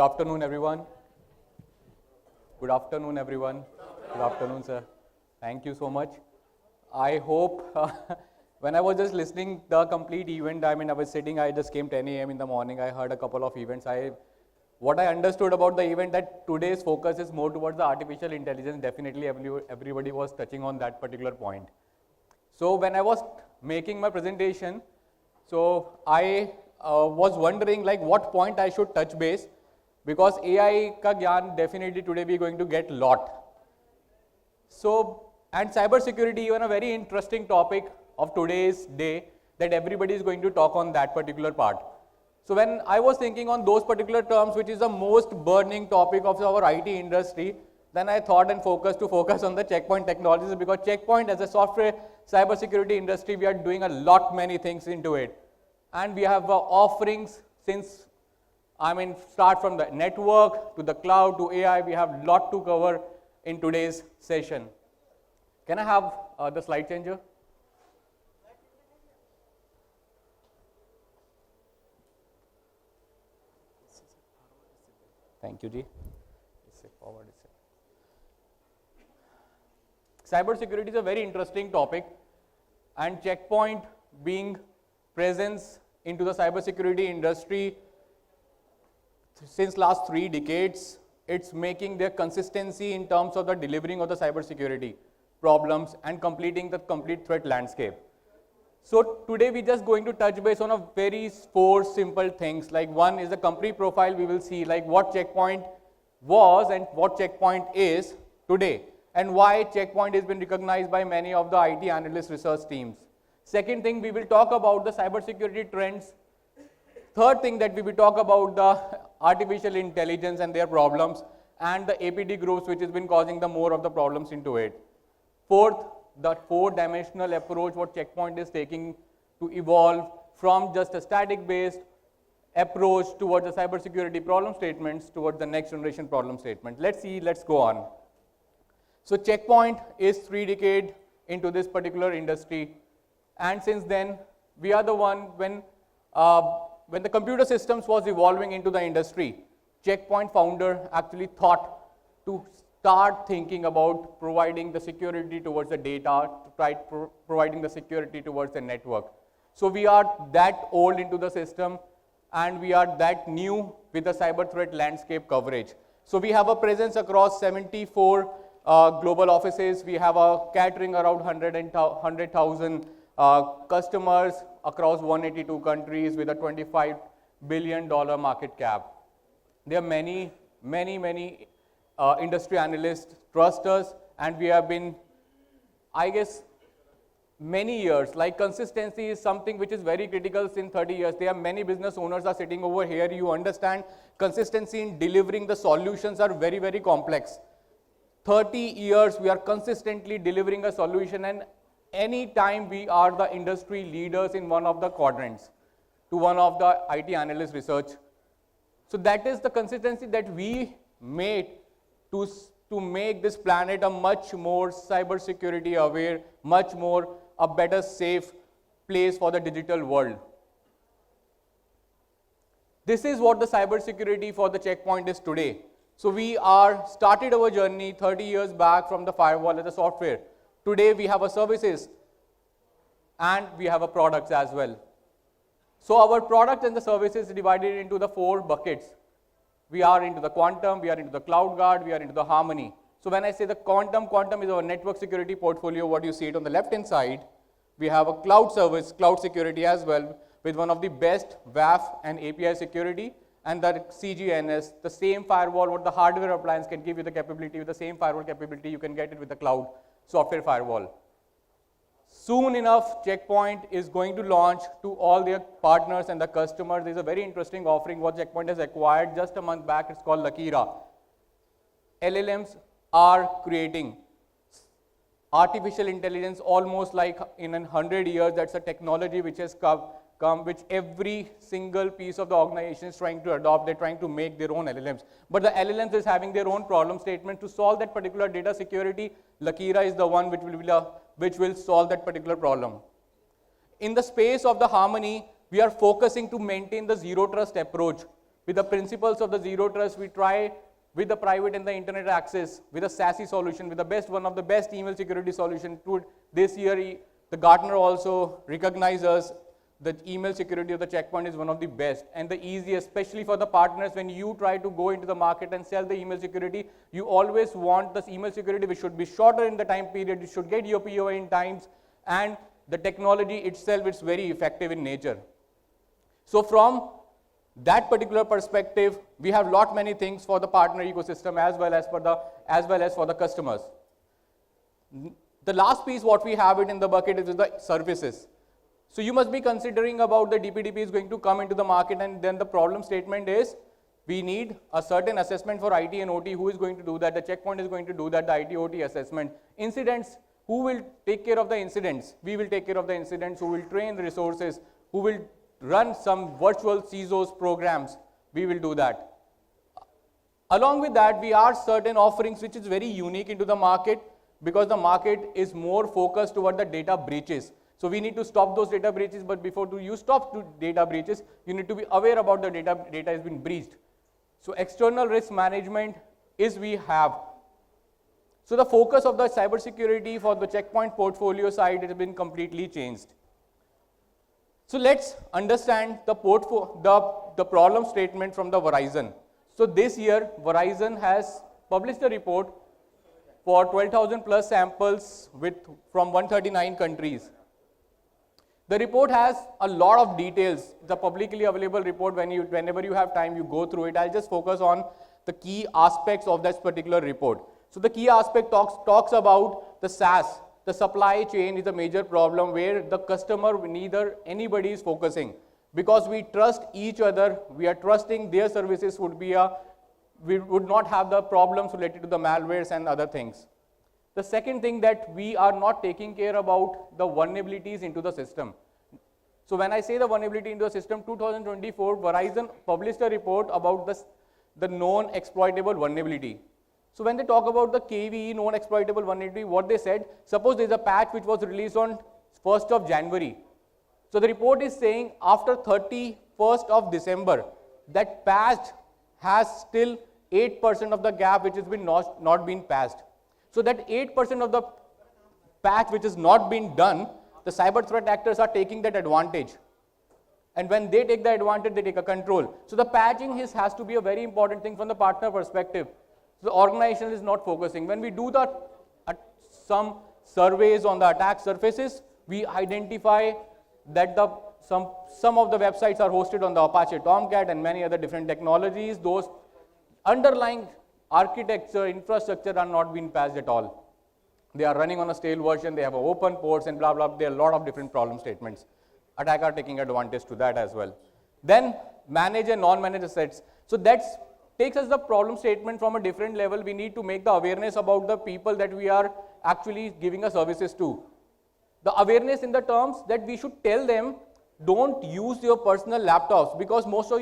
Good afternoon, everyone. Good afternoon, everyone. Good afternoon, sir. Thank you so much. I hope when I was just listening the complete event, I was sitting, I just came 10 a.m. in the morning, I heard a couple of events. What I understood about the event that today's focus is more towards the artificial intelligence. Definitely everybody was touching on that particular point. So when I was making my presentation, so I was wondering like what point I should touch base, because AI ka gyan definitely today we are going to get lot. So, and cybersecurity, even a very interesting topic of today's day, that everybody is going to talk on that particular part. So when I was thinking on those particular terms, which is the most burning topic of our IT industry, then I thought and focused on the Checkpoint technologies, because Checkpoint as a software cybersecurity industry, we are doing a lot many things into it. And we have offerings since, start from the network to the cloud to AI, we have a lot to cover in today's session. Can I have the slide changer? Thank you, Ji. Cybersecurity is a very interesting topic, and Checkpoint being presence into the cybersecurity industry since last 3 decades, it's making their consistency in terms of the delivering of the cybersecurity problems and completing the complete threat landscape. So today we're just going to touch base on a very 4 simple things. Like one is the company profile. We will see like what Checkpoint was and what Checkpoint is today, and why Checkpoint has been recognized by many of the IT analyst research teams. Second thing, we will talk about the cybersecurity trends. Third thing that we will talk about the artificial intelligence and their problems, and the APD groups which has been causing the more of the problems into it. Fourth, the 4-dimensional approach what Checkpoint is taking to evolve from just a static based approach towards the cybersecurity problem statements towards the next generation problem statement. Let's go on. So Checkpoint is 3 decades into this particular industry, and since then we are the one when the computer systems was evolving into the industry, Checkpoint founder actually thought to start thinking about providing the security towards the data, providing the security towards the network. So we are that old into the system, and we are that new with the cyber threat landscape coverage. So we have a presence across 74 global offices. We have a catering around 100,000 customers across 182 countries with a $25 billion market cap. There are many industry analysts trust us, and we have been, I guess, many years. Like consistency is something which is very critical since 30 years. There are many business owners are sitting over here. You understand consistency in delivering the solutions are very, very complex. 30 years we are consistently delivering a solution, and any time we are the industry leaders in one of the quadrants to one of the IT analyst research. So that is the consistency that we made to make this planet a much more cybersecurity aware, much more a better safe place for the digital world. This is what the cybersecurity for the Checkpoint is today. So we are started our journey 30 years back from the firewall as a software. Today we have a services and we have a products as well. So our product and the services is divided into the 4 buckets. We are into the quantum, we are into the cloud guard, we are into the harmony. So when I say the quantum is our network security portfolio, what you see it on the left hand side. We have a cloud service, cloud security as well, with one of the best WAF and API security, and the CGNS, the same firewall what the hardware appliance can give you the capability, with the same firewall capability you can get it with the cloud software firewall. Soon enough, Checkpoint is going to launch to all their partners and the customers. There's a very interesting offering what Checkpoint has acquired just a month back. It's called Lakira. LLMs are creating artificial intelligence almost like in 100 years. That's a technology which has come which every single piece of the organization is trying to adopt. They're trying to make their own LLMs. But the LLMs is having their own problem statement. To solve that particular data security, Lakira is the one which will solve that particular problem. In the space of the harmony, we are focusing to maintain the zero trust approach with the principles of the zero trust, we try with the private and the internet access, with a SASE solution, with the best, one of the best email security solution. To this year, the Gartner also recognizes us. The email security of the Checkpoint is one of the best and the easiest, especially for the partners. When you try to go into the market and sell the email security, you always want this email security which should be shorter in the time period. You should get your POI in times, and the technology itself is very effective in nature. So from that particular perspective, we have lot many things for the partner ecosystem as well as for the customers. The last piece what we have it in the bucket is the services. So you must be considering about the DPDP is going to come into the market, and then the problem statement is we need a certain assessment for IT and OT. Who is going to do that? The Checkpoint is going to do that, the IT OT assessment. Incidents, who will take care of the incidents? We will take care of the incidents. Who will train the resources? Who will run some virtual CISOs programs? We will do that. Along with that, we are certain offerings which is very unique into the market, because the market is more focused toward the data breaches. So we need to stop those data breaches, but before you stop data breaches, you need to be aware about the data has been breached. So external risk management is we have. So the focus of the cybersecurity for the Checkpoint portfolio side has been completely changed. So let's understand the problem statement from the Verizon. So this year, Verizon has published a report for 12,000 plus samples from 139 countries. The report has a lot of details. It's a publicly available report. Whenever you have time, you go through it. I'll just focus on the key aspects of this particular report. So the key aspect talks about the SaaS. The supply chain is a major problem where the customer, neither anybody is focusing. Because we trust each other, we are trusting their services we would not have the problems related to the malwares and other things. The second thing that we are not taking care about the vulnerabilities into the system. So when I say the vulnerability into the system, 2024, Verizon published a report about the known exploitable vulnerability. So when they talk about the KVE, known exploitable vulnerability, what they said, suppose there is a patch which was released on 1st of January. So the report is saying after 31st of December, that patch has still 8% of the gap which has been not been patched. So that 8% of the patch which is not been done, the cyber threat actors are taking that advantage. And when they take the advantage, they take a control. So the patching has to be a very important thing from the partner perspective. So the organization is not focusing. When we do some surveys on the attack surfaces, we identify that some of the websites are hosted on the Apache Tomcat and many other different technologies. Those underlying architecture, infrastructure are not being patched at all. They are running on a stale version, they have open ports and blah, blah, there are a lot of different problem statements. Attackers are taking advantage to that as well. Then manage and non-manage assets. So that takes us the problem statement from a different level. We need to make the awareness about the people that we are actually giving our services to. The awareness in the terms that we should tell them, don't use your personal laptops, because most of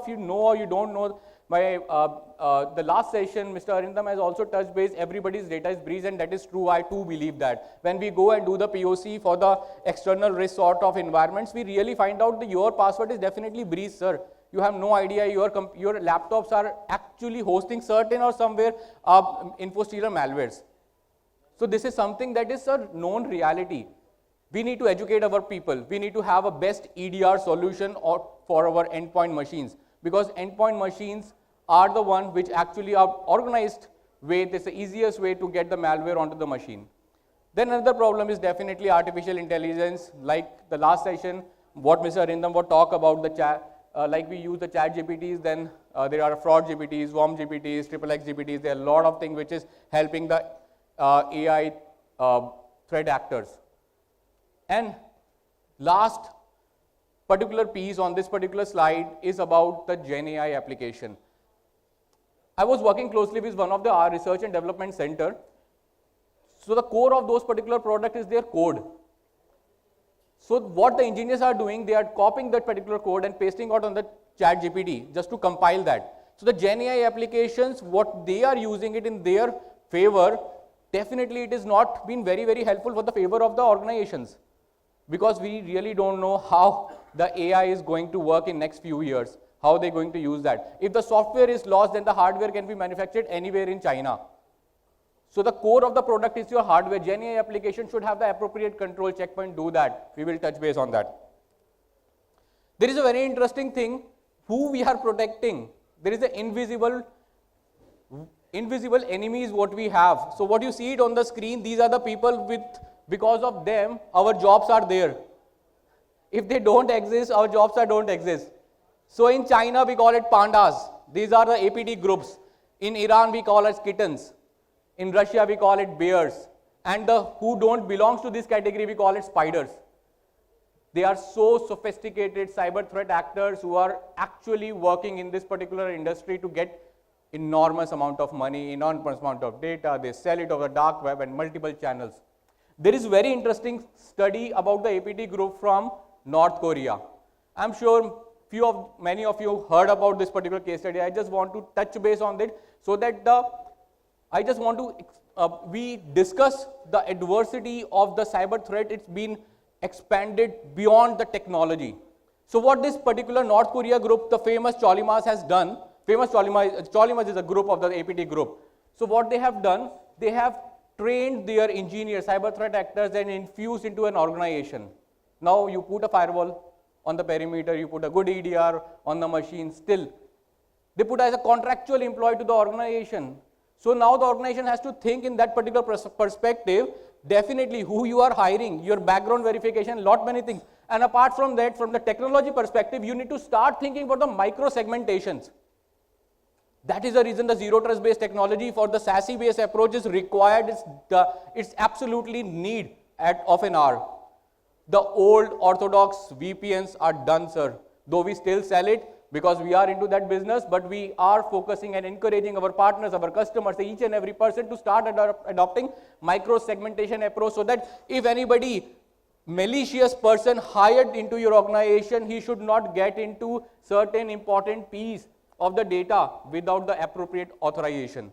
you know or you don't know. The last session, Mr. Arindam has also touched base, everybody's data is breached, and that is true. I too believe that. When we go and do the POC for the external risk sort of environments, we really find out that your password is definitely breached, sir. You have no idea your laptops are actually hosting certain or somewhere infostealer malwares. So this is something that is a known reality. We need to educate our people. We need to have a best EDR solution for our endpoint machines, because endpoint machines are the one which actually are organized way. This is the easiest way to get the malware onto the machine. Then another problem is definitely artificial intelligence. Like the last session, what Mr. Arindam would talk about the chat, like we use the chat GPTs, then there are fraud GPTs, worm GPTs, XXX GPTs. There are a lot of things which is helping the AI threat actors. And last particular piece on this particular slide is about the Gen AI application. I was working closely with one of our research and development center. So the core of those particular product is their code. So what the engineers are doing, they are copying that particular code and pasting it on the chat GPT just to compile that. So the Gen AI applications, what they are using it in their favor, definitely it is not been very, very helpful for the favor of the organizations, because we really don't know how the AI is going to work in next few years. How are they going to use that? If the software is lost, then the hardware can be manufactured anywhere in China. So the core of the product is your hardware. GenAI application should have the appropriate control. Checkpoint do that. We will touch base on that. There is a very interesting thing, who we are protecting. There is an invisible enemies what we have. So what you see it on the screen, these are the people because of them, our jobs are there. If they don't exist, our jobs don't exist. So in China, we call it pandas. These are the APT groups. In Iran, we call it kittens. In Russia, we call it bears. And the who don't belongs to this category, we call it spiders. They are so sophisticated cyber threat actors who are actually working in this particular industry to get enormous amount of money, enormous amount of data. They sell it over the dark web and multiple channels. There is very interesting study about the APT group from North Korea. I'm sure many of you heard about this particular case study. I just want to touch base on it so that I just want to we discuss the adversity of the cyber threat. It's been expanded beyond the technology. So what this particular North Korea group, the famous Cholimas, has done, Cholimas is a group of the APT group. So what they have done, they have trained their engineers, cyber threat actors, and infused into an organization. Now you put a firewall on the perimeter, you put a good EDR on the machine, still they put as a contractual employee to the organization. So now the organization has to think in that particular perspective, definitely who you are hiring, your background verification, lot many things. And apart from that, from the technology perspective, you need to start thinking about the micro segmentations. That is the reason the zero trust based technology for the SASE based approach is required. It's absolutely need of an hour. The old orthodox VPNs are done, sir. Though we still sell it because we are into that business, but we are focusing and encouraging our partners, our customers, each and every person to start adopting micro segmentation approach, so that if anybody malicious person hired into your organization, he should not get into certain important piece of the data without the appropriate authorization.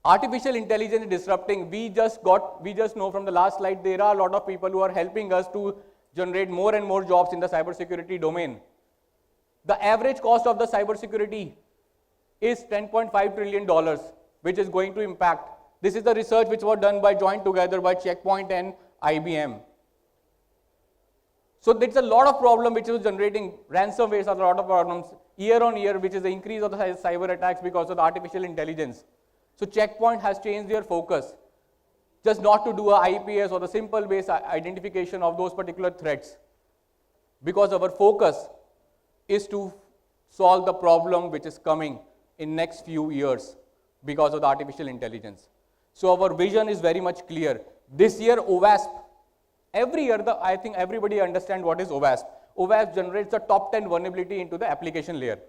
Artificial intelligence is disrupting. We just know from the last slide, there are a lot of people who are helping us to generate more and more jobs in the cybersecurity domain. The average cost of the cybersecurity is $10.5 trillion, which is going to impact. This is the research which was done joined together by Checkpoint and IBM. So there's a lot of problem which is generating ransomware, a lot of problems year on year, which is the increase of the cyber attacks because of the artificial intelligence. So Checkpoint has changed their focus, just not to do a IPS or the simple based identification of those particular threats, because our focus is to solve the problem which is coming in next few years because of the artificial intelligence. So our vision is very much clear. This year OWASP, every year I think everybody understands what is OWASP. OWASP generates the top 10 vulnerability into the application layer.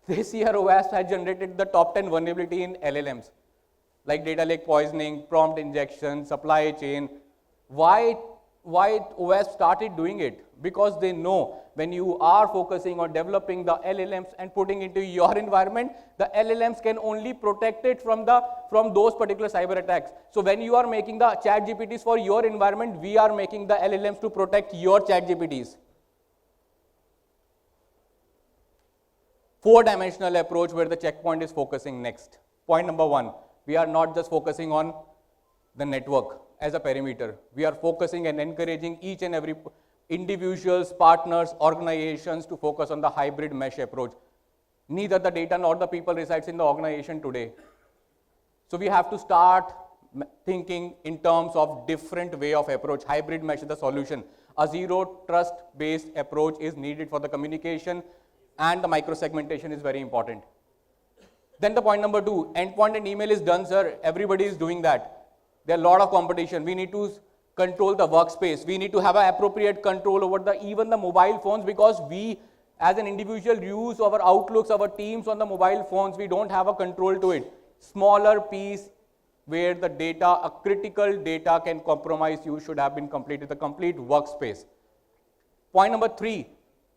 This year OWASP has generated the top 10 vulnerability in LLMs, like data lake poisoning, prompt injection, supply chain. Why OWASP started doing it? Because they know when you are focusing on developing the LLMs and putting into your environment, the LLMs can only protect it from those particular cyber attacks. So when you are making the chat GPTs for your environment, we are making the LLMs to protect your chat GPTs. 4-dimensional approach where the Checkpoint is focusing next. Point number 1, we are not just focusing on the network as a perimeter. We are focusing and encouraging each and every individuals, partners, organizations to focus on the hybrid mesh approach. Neither the data nor the people resides in the organization today. So we have to start thinking in terms of different way of approach. Hybrid mesh is the solution. A zero trust based approach is needed for the communication, and the micro-segmentation is very important. Then the point number 2, endpoint and email is done, sir. Everybody is doing that. There are a lot of competition. We need to control the workspace. We need to have an appropriate control over even the mobile phones, because we as an individual use our outlooks, our teams on the mobile phones. We don't have a control to it. Smaller piece where the data, a critical data can compromise, you should have been completed, the complete workspace. Point number 3,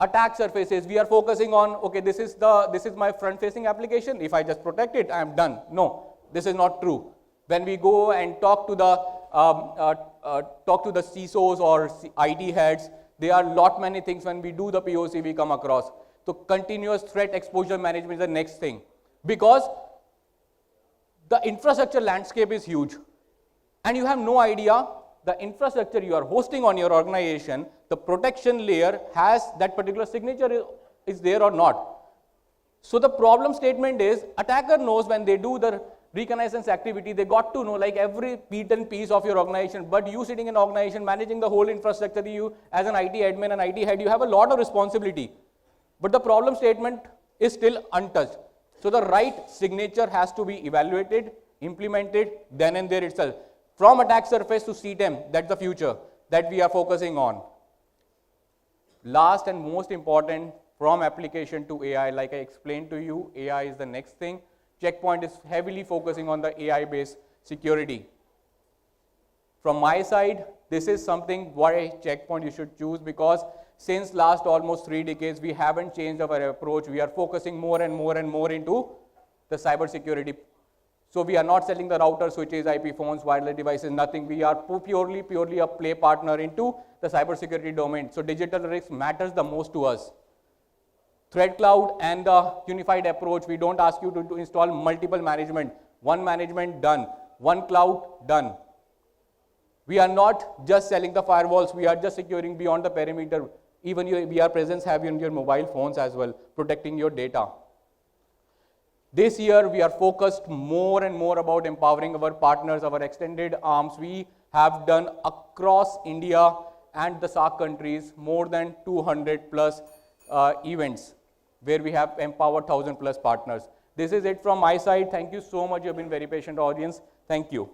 attack surfaces. We are focusing on, okay, this is my front facing application. If I just protect it, I am done. No, this is not true. When we go and talk to the CISOs or IT heads, There are lot many things when we do the POC we come across. So continuous threat exposure management is the next thing. Because the infrastructure landscape is huge. And you have no idea the infrastructure you are hosting on your organization, the protection layer has that particular signature is there or not. So the problem statement is, attacker knows when they do the reconnaissance activity, they got to know like every bit and piece of your organization, but you sitting in an organization managing the whole infrastructure, you as an IT admin and IT head, you have a lot of responsibility. But the problem statement is still untouched. So the right signature has to be evaluated, implemented, then and there itself. From attack surface to CTEM, that's the future that we are focusing on. Last and most important, from application to AI, like I explained to you, AI is the next thing. Checkpoint is heavily focusing on the AI-based security. From my side, this is something why Checkpoint you should choose, because since last almost 3 decades, we haven't changed our approach. We are focusing more and more and more into the cybersecurity. So we are not selling the router, switches, IP phones, wireless devices, nothing. We are purely a play partner into the cybersecurity domain. So digital risk matters the most to us. Threat cloud and the unified approach, we don't ask you to install multiple management. One management done, one cloud done. We are not just selling the firewalls, we are just securing beyond the perimeter. Even your VR presence have in your mobile phones as well, protecting your data. This year, we are focused more and more about empowering our partners, our extended arms. We have done across India and the SAARC countries more than 200 plus events where we have empowered 1,000 plus partners. This is it from my side. Thank you so much. You've been very patient audience. Thank you.